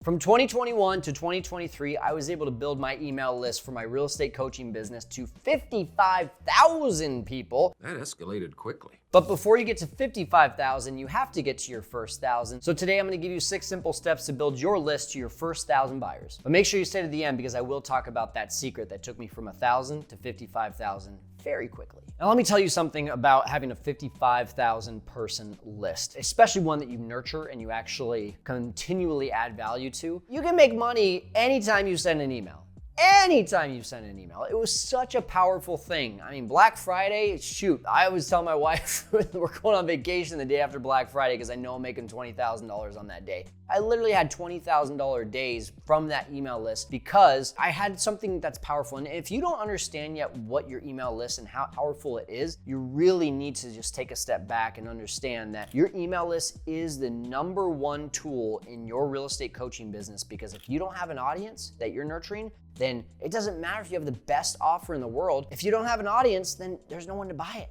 From 2021 to 2023, I was able to build my email list for my real estate coaching business to 55,000 people. That escalated quickly. But before you get to 55,000, you have to get to your first 1,000. So today I'm gonna give you 6 simple steps to build your list to your first 1,000 buyers. But make sure you stay to the end because I will talk about that secret that took me from 1,000 to 55,000 very quickly. Now let me tell you something about having a 55,000 person list, especially one that you nurture and you actually continually add value to. You can make money anytime you send an email. Anytime you send an email. It was such a powerful thing. I mean, Black Friday, shoot, I always tell my wife we're going on vacation the day after Black Friday because I know I'm making $20,000 on that day. I literally had $20,000 days from that email list because I had something that's powerful. And if you don't understand yet what your email list and how powerful it is, you really need to just take a step back and understand that your email list is the #1 tool in your real estate coaching business, because if you don't have an audience that you're nurturing, then it doesn't matter if you have the best offer in the world. If you don't have an audience, then there's no one to buy it.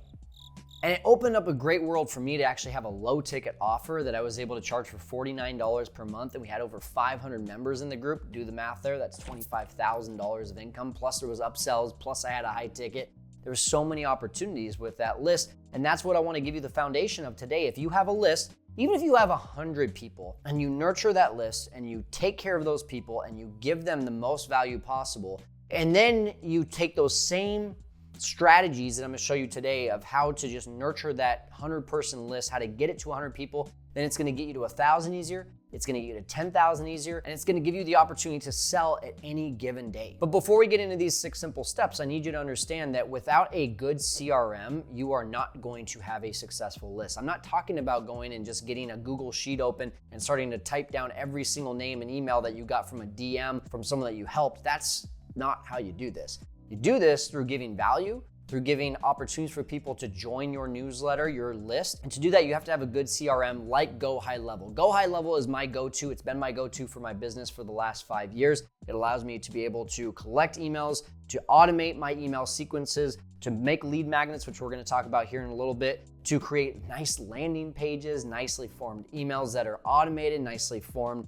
And it opened up a great world for me to actually have a low ticket offer that I was able to charge for $49 per month. And we had over 500 members in the group. Do the math there, that's $25,000 of income. Plus there was upsells, plus I had a high ticket. There were so many opportunities with that list. And that's what I want to give you the foundation of today. If you have a list, even if you have 100 people and you nurture that list and you take care of those people and you give them the most value possible, and then you take those same strategies that I'm gonna show you today of how to just nurture that 100 person list, how to get it to 100 people, then it's gonna get you to 1,000 easier, it's gonna get you to 10,000 easier, and it's gonna give you the opportunity to sell at any given day. But before we get into these 6 simple steps, I need you to understand that without a good CRM, you are not going to have a successful list. I'm not talking about going and just getting a Google Sheet open and starting to type down every single name and email that you got from a DM from someone that you helped. That's not how you do this. You do this through giving value, through giving opportunities for people to join your newsletter, your list. And to do that, you have to have a good CRM like Go High Level. Go High Level is my go-to. It's been my go-to for my business for the last 5 years. It allows me to be able to collect emails, to automate my email sequences, to make lead magnets, which we're gonna talk about here in a little bit, to create nice landing pages, nicely formed emails that are automated, nicely formed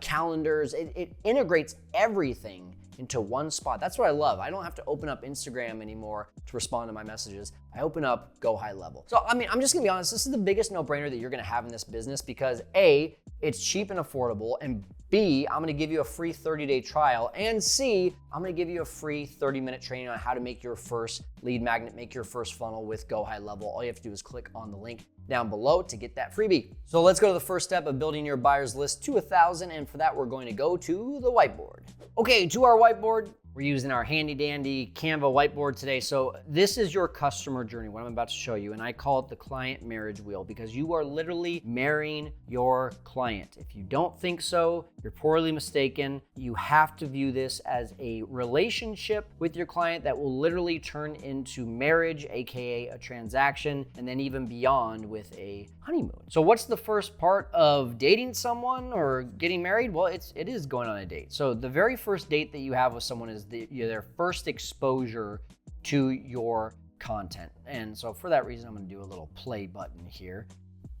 calendars. It integrates everything into one spot. That's what I love. I don't have to open up Instagram anymore to respond to my messages. I open up Go High Level. So, I mean, I'm just gonna be honest, this is the biggest no-brainer that you're gonna have in this business because A, it's cheap and affordable, and B, I'm gonna give you a free 30-day trial, and C, I'm gonna give you a free 30-minute training on how to make your first lead magnet, make your first funnel with Go High Level. All you have to do is click on the link down below to get that freebie. So let's go to the first step of building your buyer's list to 1,000, and for that, we're going to go to the whiteboard. Okay, to our whiteboard, we're using our handy dandy Canva whiteboard today. So this is your customer journey, what I'm about to show you, and I call it the client marriage wheel because you are literally marrying your client. If you don't think so, you're poorly mistaken. You have to view this as a relationship with your client that will literally turn into marriage, AKA a transaction, and then even beyond with a honeymoon. So what's the first part of dating someone or getting married? Well, it is going on a date. So the very first date that you have with someone is their first exposure to your content. And so for that reason, I'm gonna do a little play button here.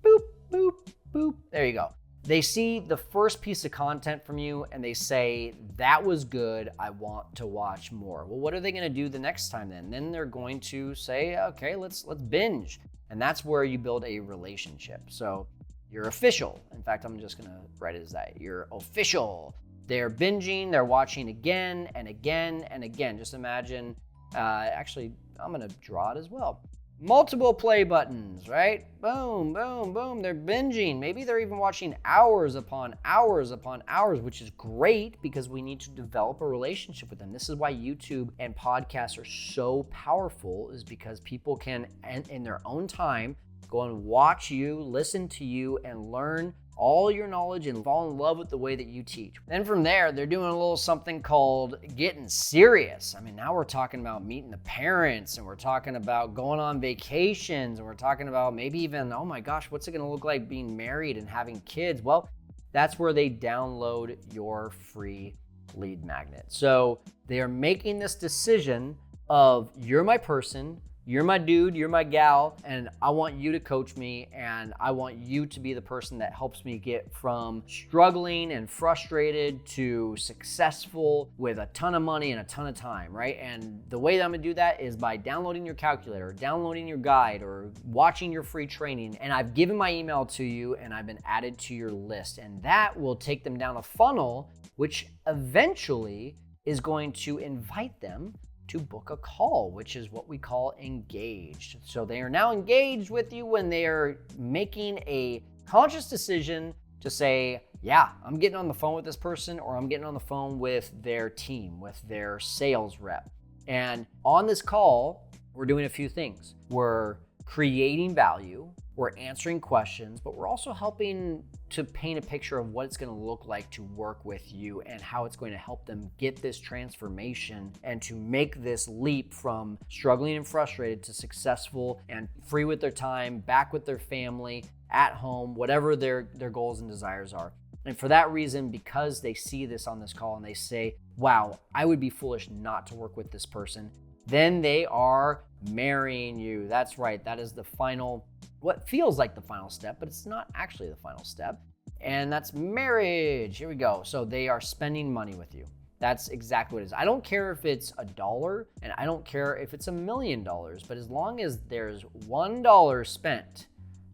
Boop, boop, boop. There you go. They see the first piece of content from you and they say, that was good, I want to watch more. Well, what are they gonna do the next time then? Then they're going to say, okay, let's binge. And that's where you build a relationship. So you're official. In fact, I'm just gonna write it as that. You're official. They're binging, they're watching again and again and again. Just imagine, actually, I'm gonna draw it as well. Multiple play buttons, right? Boom, boom, boom, they're binging. Maybe they're even watching hours upon hours upon hours, which is great because we need to develop a relationship with them. This is why YouTube and podcasts are so powerful, is because people can, in their own time, go and watch you, listen to you, and learn all your knowledge and fall in love with the way that you teach. Then from there, they're doing a little something called getting serious. I mean, now we're talking about meeting the parents, and we're talking about going on vacations, and we're talking about maybe even, oh my gosh, what's it gonna look like being married and having kids? Well, that's where they download your free lead magnet. So they are making this decision of, you're my person, you're my dude, you're my gal, and I want you to coach me, and I want you to be the person that helps me get from struggling and frustrated to successful with a ton of money and a ton of time, right? And the way that I'm gonna do that is by downloading your calculator, downloading your guide, or watching your free training. And I've given my email to you and I've been added to your list. And that will take them down a funnel, which eventually is going to invite them to book a call, which is what we call engaged. So they are now engaged with you when they are making a conscious decision to say, yeah, I'm getting on the phone with this person, or I'm getting on the phone with their team, with their sales rep. And on this call, we're doing a few things. We're creating value, we're answering questions, but we're also helping to paint a picture of what it's going to look like to work with you and how it's going to help them get this transformation and to make this leap from struggling and frustrated to successful and free with their time, back with their family, at home, whatever their goals and desires are. And for that reason, because they see this on this call and they say, wow, I would be foolish not to work with this person, then they are marrying you. That's right. That is the final, what feels like the final step, but it's not actually the final step. And that's marriage. Here we go. So they are spending money with you. That's exactly what it is. I don't care if it's $1 and I don't care if it's $1 million, but as long as there's $1 spent,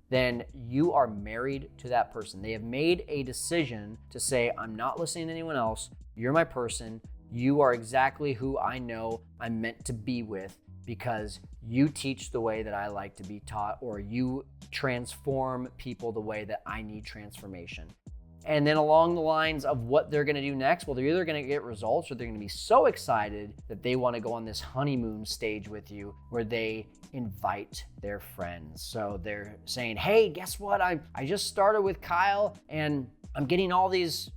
then you are married to that person. They have made a decision to say, I'm not listening to anyone else. You're my person. You are exactly who I know I'm meant to be with because you teach the way that I like to be taught, or you transform people the way that I need transformation. And then along the lines of what they're gonna do next, well, they're either gonna get results or they're gonna be so excited that they wanna go on this honeymoon stage with you where they invite their friends. So they're saying, hey, guess what? I just started with Kyle and I'm getting all these,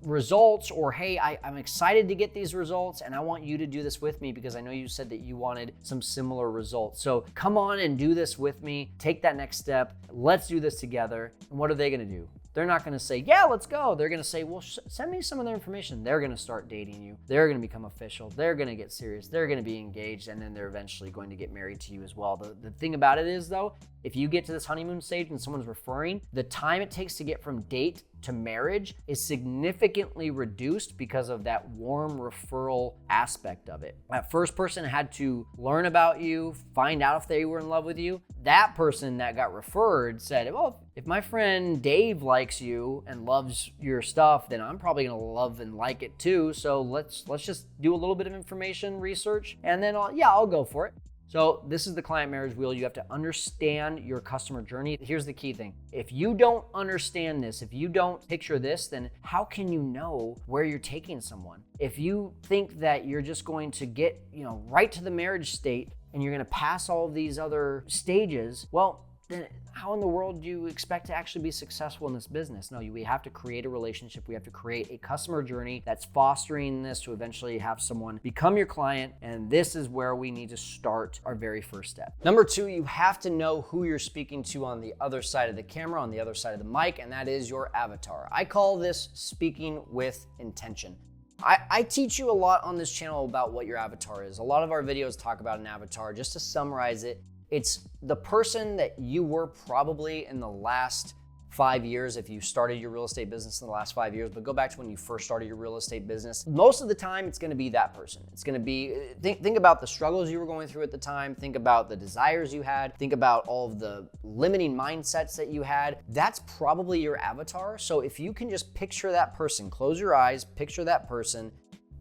results, or hey, I'm excited to get these results and I want you to do this with me because I know you said that you wanted some similar results. So come on and do this with me. Take that next step. Let's do this together. And what are they going to do? They're not going to say, yeah, let's go. They're going to say, well, send me some of their information. They're going to start dating you. They're going to become official. They're going to get serious. They're going to be engaged. And then they're eventually going to get married to you as well. The thing about it is, though, if you get to this honeymoon stage and someone's referring, the time it takes to get from date to marriage is significantly reduced because of that warm referral aspect of it. That first person had to learn about you, find out if they were in love with you. That person that got referred said, well, if my friend Dave likes you and loves your stuff, then I'm probably gonna love and like it too. So let's just do a little bit of information research and then I'll go for it. So this is the client marriage wheel. You have to understand your customer journey. Here's the key thing. If you don't understand this, if you don't picture this, then how can you know where you're taking someone? If you think that you're just going to get, right to the marriage state and you're going to pass all of these other stages, well, then how in the world do you expect to actually be successful in this business? No, we have to create a relationship. We have to create a customer journey that's fostering this to eventually have someone become your client. And this is where we need to start our very first step. Number 2, you have to know who you're speaking to on the other side of the camera, on the other side of the mic, and that is your avatar. I call this speaking with intention. I teach you a lot on this channel about what your avatar is. A lot of our videos talk about an avatar. Just to summarize it, it's the person that you were probably in the last 5 years if you started your real estate business in the last 5 years, but go back to when you first started your real estate business. Most of the time, it's gonna be that person. It's gonna be, think about the struggles you were going through at the time, think about the desires you had, think about all of the limiting mindsets that you had. That's probably your avatar. So if you can just picture that person, close your eyes, picture that person,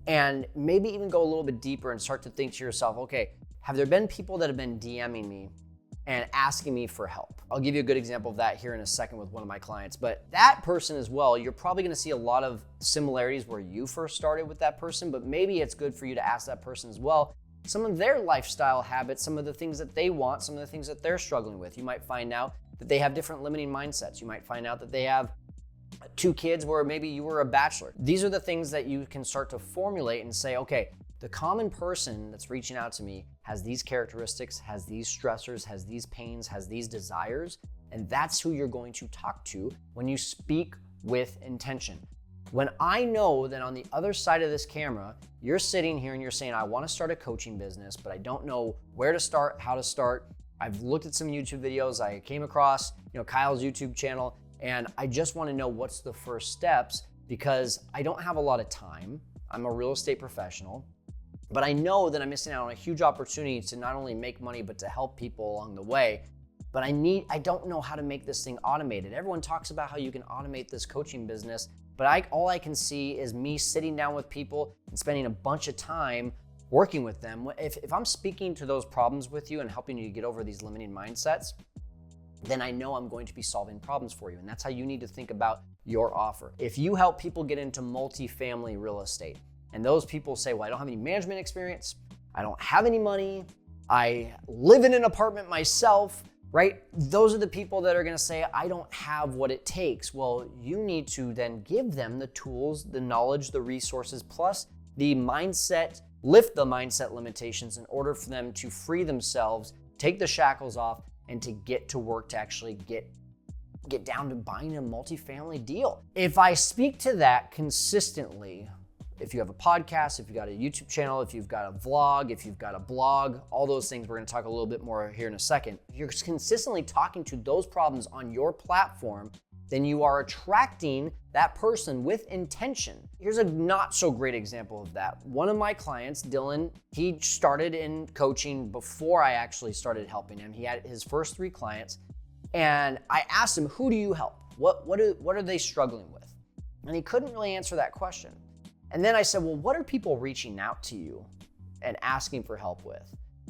and maybe even go a little bit deeper and start to think to yourself, okay, have there been people that have been DMing me and asking me for help? I'll give you a good example of that here in a second with one of my clients. But that person as well, you're probably gonna see a lot of similarities where you first started with that person, but maybe it's good for you to ask that person as well some of their lifestyle habits, some of the things that they want, some of the things that they're struggling with. You might find out that they have different limiting mindsets. You might find out that they have 2 kids where maybe you were a bachelor. These are the things that you can start to formulate and say, okay, the common person that's reaching out to me has these characteristics, has these stressors, has these pains, has these desires, and that's who you're going to talk to when you speak with intention. When I know that on the other side of this camera, you're sitting here and you're saying, I want to start a coaching business, but I don't know where to start, how to start. I've looked at some YouTube videos. I came across, Kyle's YouTube channel, and I just want to know what's the first steps because I don't have a lot of time. I'm a real estate professional, but I know that I'm missing out on a huge opportunity to not only make money, but to help people along the way. But I don't know how to make this thing automated. Everyone talks about how you can automate this coaching business, but all I can see is me sitting down with people and spending a bunch of time working with them. If I'm speaking to those problems with you and helping you get over these limiting mindsets, then I know I'm going to be solving problems for you. And that's how you need to think about your offer. If you help people get into multifamily real estate, and those people say, well, I don't have any management experience, I don't have any money, I live in an apartment myself, right? Those are the people that are gonna say, I don't have what it takes. Well, you need to then give them the tools, the knowledge, the resources, plus the mindset, lift the mindset limitations in order for them to free themselves, take the shackles off, and to get to work to actually get down to buying a multifamily deal. If I speak to that consistently, if you have a podcast, if you've got a YouTube channel, if you've got a vlog, if you've got a blog, all those things, we're gonna talk a little bit more here in a second. If you're consistently talking to those problems on your platform, then you are attracting that person with intention. Here's a not so great example of that. One of my clients, Dylan, he started in coaching before I actually started helping him. He had his first 3 clients, and I asked him, who do you help? What are they struggling with? And he couldn't really answer that question. And then I said, well, what are people reaching out to you and asking for help with?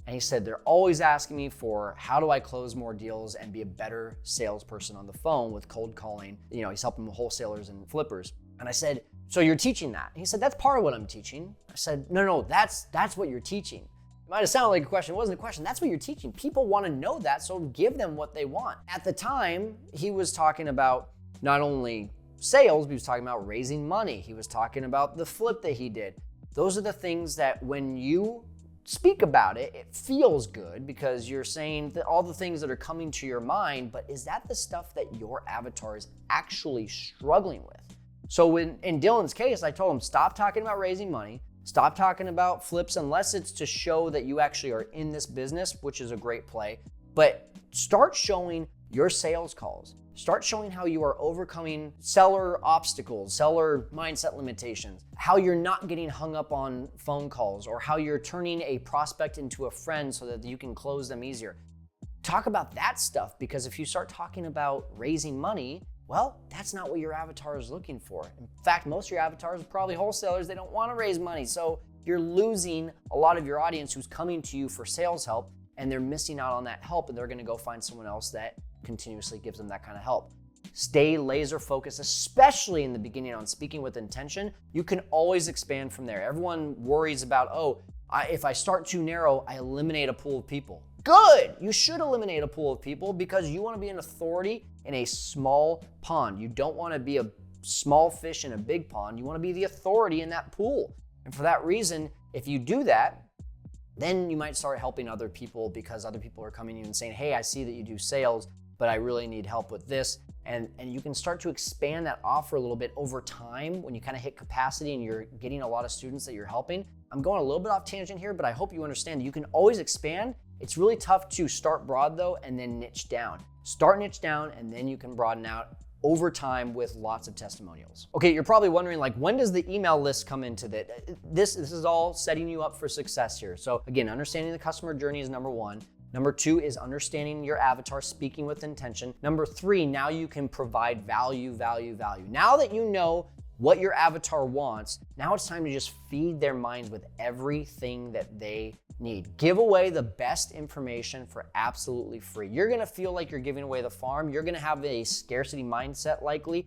And he said, they're always asking me for how do I close more deals and be a better salesperson on the phone with cold calling. He's helping wholesalers and flippers. And I said, so you're teaching that? And he said, that's part of what I'm teaching. I said, no, that's what you're teaching. It might have sounded like a question. It wasn't a question. That's what you're teaching. People want to know that, so give them what they want. At the time, he was talking about not only sales, but he was talking about raising money. He was talking about the flip that he did. Those are the things that when you speak about it, it feels good because you're saying that all the things that are coming to your mind, but is that the stuff that your avatar is actually struggling with? So in Dylan's case, I told him, stop talking about raising money, stop talking about flips unless it's to show that you actually are in this business, which is a great play, but start showing your sales calls. Start showing how you are overcoming seller obstacles, seller mindset limitations, how you're not getting hung up on phone calls, or how you're turning a prospect into a friend so that you can close them easier. Talk about that stuff, because if you start talking about raising money, well, that's not what your avatar is looking for. In fact, most of your avatars are probably wholesalers. They don't want to raise money. So you're losing a lot of your audience who's coming to you for sales help, and they're missing out on that help, and they're going to go find someone else that continuously gives them that kind of help. Stay laser focused, especially in the beginning on speaking with intention. You can always expand from there. Everyone worries about, if I start too narrow, I eliminate a pool of people. Good, you should eliminate a pool of people because you want to be an authority in a small pond. You don't want to be a small fish in a big pond. You want to be the authority in that pool. And for that reason, if you do that, then you might start helping other people because other people are coming to you and saying, hey, I see that you do sales, but I really need help with this. And you can start to expand that offer a little bit over time when you kind of hit capacity and you're getting a lot of students that you're helping. I'm going a little bit off tangent here, but I hope you understand that you can always expand. It's really tough to start broad though, and then niche down. Start niche down, and then you can broaden out over time with lots of testimonials. Okay, you're probably wondering, when does the email list come into that? This is all setting you up for success here. So again, understanding the customer journey is number 1. Number 2 is understanding your avatar, speaking with intention. Number 3, now you can provide value. Now that you know what your avatar wants, now it's time to just feed their minds with everything that they need. Give away the best information for absolutely free. You're gonna feel like you're giving away the farm. You're gonna have a scarcity mindset likely.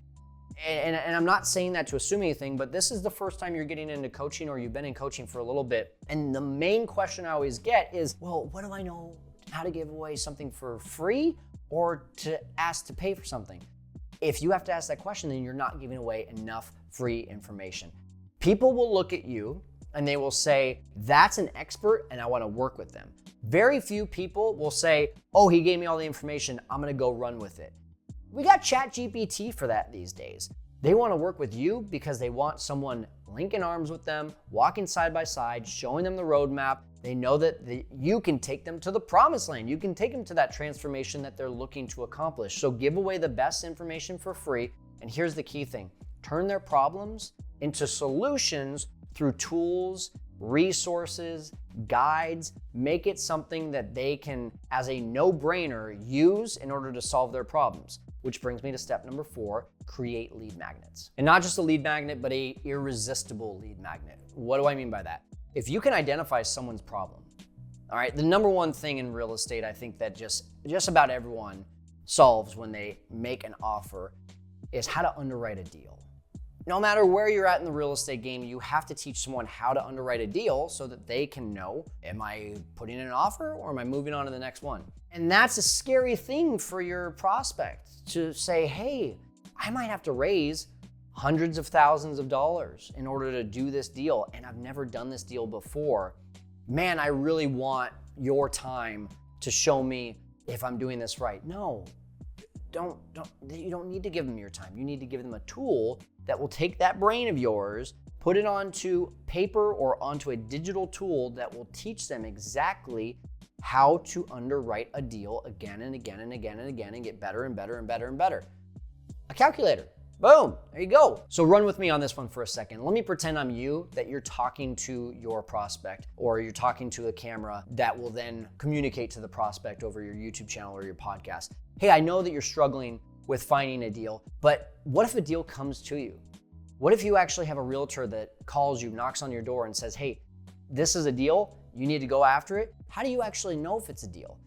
And I'm not saying that to assume anything, but this is the first time you're getting into coaching or you've been in coaching for a little bit. And the main question I always get is, well, what do I know how to give away something for free or to ask to pay for something? If you have to ask that question, then you're not giving away enough free information. People will look at you and they will say, that's an expert and I want to work with them. Very few people will say, oh, he gave me all the information, I'm going to go run with it. We got ChatGPT for that these days. They want to work with you because they want someone linking arms with them, walking side by side, showing them the roadmap. They know that you can take them to the promised land. You can take them to that transformation that they're looking to accomplish. So give away the best information for free. And here's the key thing: turn their problems into solutions through tools, resources, guides. Make it something that they can, as a no-brainer, use in order to solve their problems. Which brings me to step number 4, create lead magnets. And not just a lead magnet, but a irresistible lead magnet. What do I mean by that? If you can identify someone's problem, all right, the number one thing in real estate, I think that just about everyone solves when they make an offer is how to underwrite a deal. No matter where you're at in the real estate game, you have to teach someone how to underwrite a deal so that they can know, am I putting in an offer or am I moving on to the next one? And that's a scary thing for your prospect to say, hey, I might have to raise hundreds of thousands of dollars in order to do this deal, and I've never done this deal before. Man, I really want your time to show me if I'm doing this right. No, you don't need to give them your time. You need to give them a tool that will take that brain of yours, put it onto paper or onto a digital tool that will teach them exactly how to underwrite a deal again and again and again and again and get better and better and better and better. A calculator. Boom, there you go. So run with me on this one for a second. Let me pretend I'm you, that you're talking to your prospect, or you're talking to a camera that will then communicate to the prospect over your YouTube channel or your podcast. Hey, I know that you're struggling with finding a deal, but what if a deal comes to you? What if you actually have a realtor that calls you, knocks on your door and says, hey, this is a deal, you need to go after it? How do you actually know if it's a deal?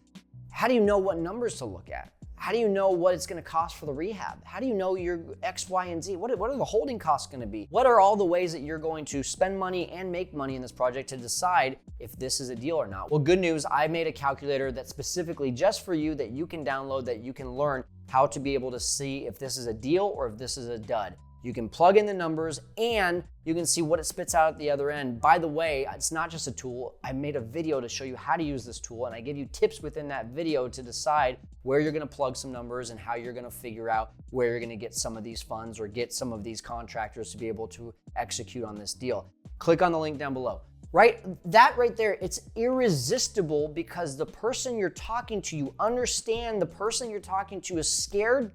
How do you know what numbers to look at? How do you know what it's gonna cost for the rehab? How do you know your X, Y, and Z? What are the holding costs gonna be? What are all the ways that you're going to spend money and make money in this project to decide if this is a deal or not? Well, good news, I made a calculator that's specifically just for you, that you can download, that you can learn how to be able to see if this is a deal or if this is a dud. You can plug in the numbers and you can see what it spits out at the other end. By the way, it's not just a tool. I made a video to show you how to use this tool, and I give you tips within that video to decide where you're gonna plug some numbers and how you're gonna figure out where you're gonna get some of these funds or get some of these contractors to be able to execute on this deal. Click on the link down below. That right there, it's irresistible because the person you're talking to, you understand the person you're talking to is scared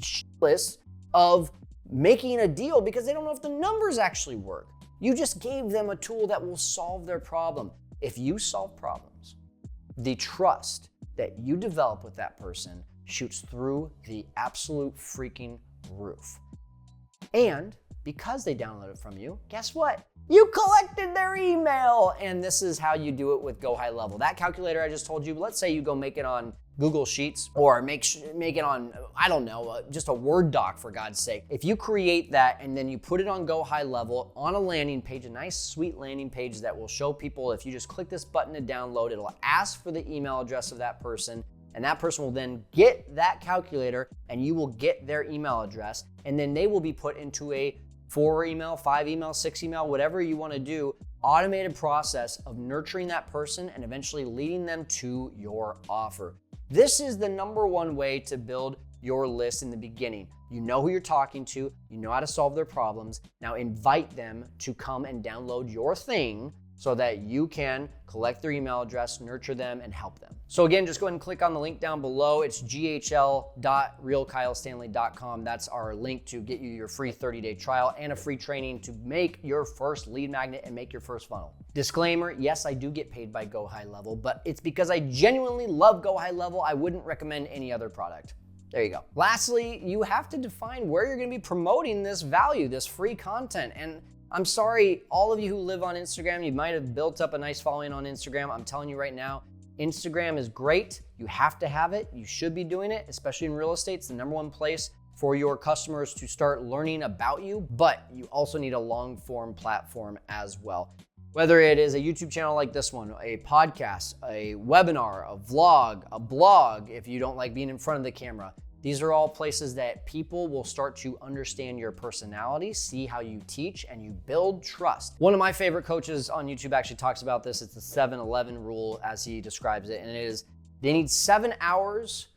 shitless of making a deal because they don't know if the numbers actually work. You just gave them a tool that will solve their problem. If you solve problems, the trust that you develop with that person shoots through the absolute freaking roof. And because they downloaded from you, guess what? You collected their email. And this is how you do it with Go High Level. That calculator I just told you, let's say you go make it on Google Sheets or make it on, I don't know, just a Word doc, for God's sake. If you create that and then you put it on Go High Level on a landing page, a nice sweet landing page that will show people, if you just click this button to download, it'll ask for the email address of that person, and that person will then get that calculator and you will get their email address, and then they will be put into a 4 email, 5 email, 6 email, whatever you want to do, automated process of nurturing that person and eventually leading them to your offer. This is the number one way to build your list in the beginning. You know who you're talking to, you know how to solve their problems. Now invite them to come and download your thing so that you can collect their email address, nurture them, and help them. So again, just go ahead and click on the link down below. It's ghl.realkylestanley.com. That's our link to get you your free 30-day trial and a free training to make your first lead magnet and make your first funnel. Disclaimer, yes, I do get paid by Go High Level, but it's because I genuinely love Go High Level. I wouldn't recommend any other product. There you go. Lastly, you have to define where you're gonna be promoting this value, this free content. And I'm sorry, all of you who live on Instagram, you might have built up a nice following on Instagram. I'm telling you right now, Instagram is great. You have to have it. You should be doing it, especially in real estate. It's the number one place for your customers to start learning about you, but you also need a long form platform as well. Whether it is a YouTube channel like this one, a podcast, a webinar, a vlog, a blog, if you don't like being in front of the camera, these are all places that people will start to understand your personality, see how you teach, and you build trust. One of my favorite coaches on YouTube actually talks about this. It's the 7-11 rule, as he describes it, and it is they need 7 hours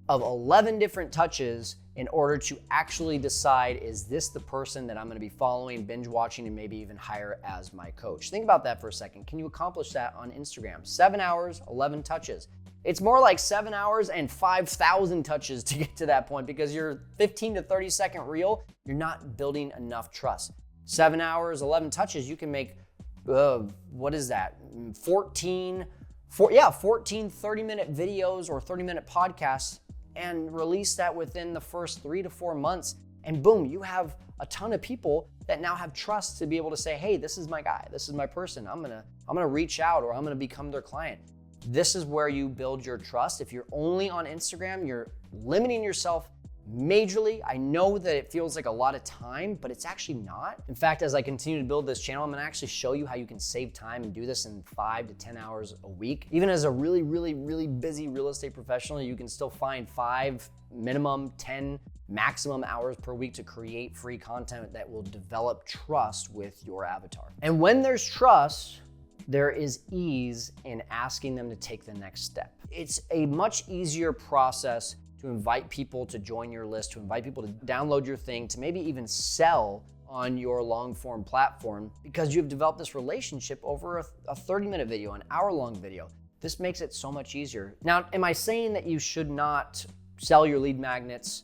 of 11 different touches in order to actually decide, is this the person that I'm gonna be following, binge watching, and maybe even hire as my coach? Think about that for a second. Can you accomplish that on Instagram? 7 hours, 11 touches. It's more like 7 hours and 5,000 touches to get to that point, because your 15 to 30 second reel, you're not building enough trust. 7 hours, 11 touches, you can make, what is that? 14 30-minute videos or 30-minute podcasts and release that within the first 3 to 4 months. And boom, you have a ton of people that now have trust to be able to say, hey, this is my guy, this is my person. I'm gonna reach out, or I'm gonna become their client. This is where you build your trust. If you're only on Instagram, you're limiting yourself majorly. I know that it feels like a lot of time, but it's actually not. In fact, as I continue to build this channel, I'm gonna actually show you how you can save time and do this in 5 to 10 hours a week. Even as a really, really, really busy real estate professional, you can still find 5 minimum, 10 maximum hours per week to create free content that will develop trust with your avatar. And when there's trust, there is ease in asking them to take the next step. It's a much easier process to invite people to join your list, to invite people to download your thing, to maybe even sell on your long form platform, because you've developed this relationship over a 30-minute video, an hour-long video. This makes it so much easier. Now, am I saying that you should not sell your lead magnets?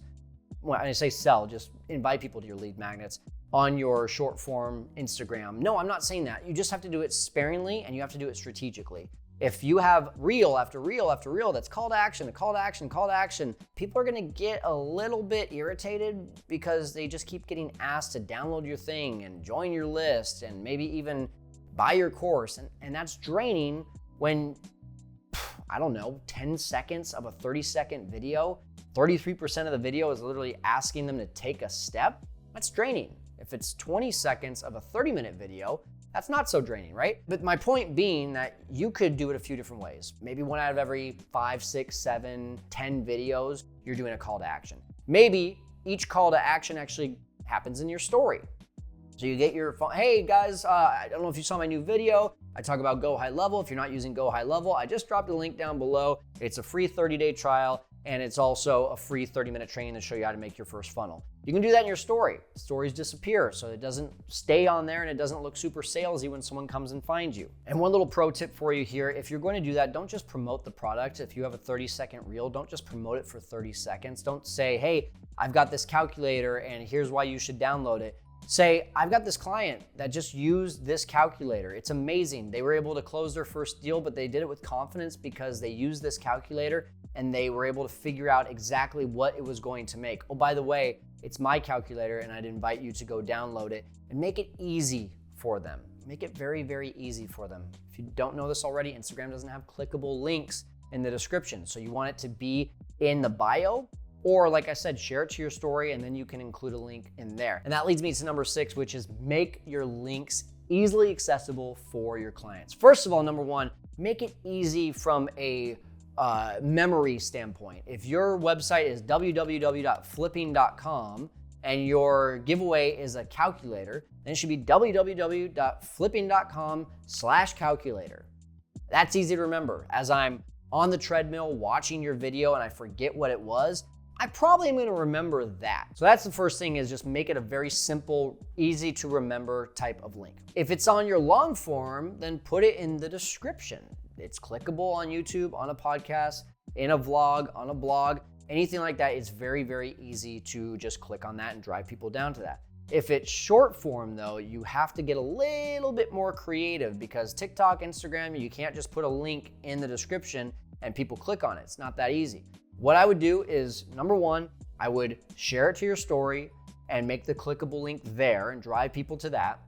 When I say sell, just invite people to your lead magnets on your short form Instagram. No, I'm not saying that. You just have to do it sparingly, and you have to do it strategically. If you have reel after reel after reel that's call to action, call to action, call to action, people are gonna get a little bit irritated because they just keep getting asked to download your thing and join your list and maybe even buy your course. And that's draining when, I don't know, 10 seconds of a 30-second video, 33% of the video is literally asking them to take a step. That's draining. If it's 20 seconds of a 30-minute video, that's not so draining, right? But my point being that you could do it a few different ways. Maybe 1 out of every 5, 6, 7, 10 videos, you're doing a call to action. Maybe each call to action actually happens in your story. So you get your phone, hey guys, I don't know if you saw my new video. I talk about Go High Level. If you're not using Go High Level, I just dropped a link down below. It's a free 30-day trial, and it's also a free 30-minute training to show you how to make your first funnel. You can do that in your story. Stories disappear, so it doesn't stay on there and it doesn't look super salesy when someone comes and finds you. And one little pro tip for you here, if you're going to do that, don't just promote the product. If you have a 30-second reel, don't just promote it for 30 seconds. Don't say, hey, I've got this calculator and here's why you should download it. Say, I've got this client that just used this calculator. It's amazing. They were able to close their first deal, but they did it with confidence because they used this calculator and they were able to figure out exactly what it was going to make. Oh, by the way, it's my calculator and I'd invite you to go download it and make it easy for them. Make it very, very easy for them. If you don't know this already, Instagram doesn't have clickable links in the description. So you want it to be in the bio, or like I said, share it to your story and then you can include a link in there. And that leads me to number 6, which is make your links easily accessible for your clients. First of all, number 1, make it easy from a memory standpoint. If your website is www.flipping.com and your giveaway is a calculator, then it should be www.flipping.com/calculator. That's easy to remember. As I'm on the treadmill watching your video and I forget what it was, I probably am going to remember that. So that's the first thing, is just make it a very simple, easy to remember type of link. If it's on your long form, then put it in the description. It's clickable on YouTube, on a podcast, in a vlog, on a blog, anything like that. It's very, very easy to just click on that and drive people down to that. If it's short form though, you have to get a little bit more creative, because TikTok, Instagram, you can't just put a link in the description and people click on it. It's not that easy. What I would do is, number 1, I would share it to your story and make the clickable link there and drive people to that.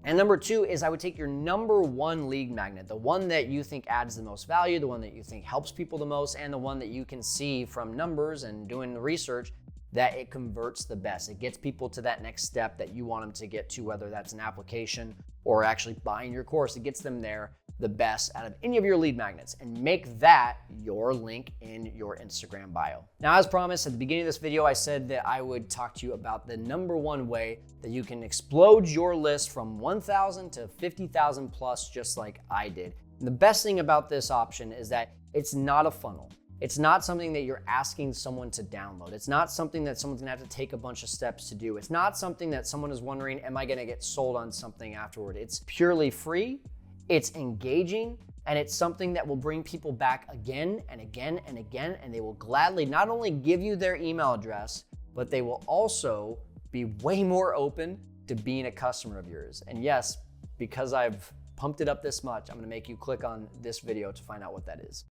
And number 2 is I would take your number 1 lead magnet, the one that you think adds the most value, the one that you think helps people the most, and the one that you can see from numbers and doing the research that it converts the best. It gets people to that next step that you want them to get to, whether that's an application or actually buying your course. It gets them there the best out of any of your lead magnets, and make that your link in your Instagram bio. Now, as promised at the beginning of this video, I said that I would talk to you about the number 1 way that you can explode your list from 1,000 to 50,000 plus, just like I did. And the best thing about this option is that it's not a funnel. It's not something that you're asking someone to download. It's not something that someone's gonna have to take a bunch of steps to do. It's not something that someone is wondering, am I gonna get sold on something afterward? It's purely free, it's engaging, and it's something that will bring people back again and again and again, and they will gladly not only give you their email address, but they will also be way more open to being a customer of yours. And yes, because I've pumped it up this much, I'm gonna make you click on this video to find out what that is.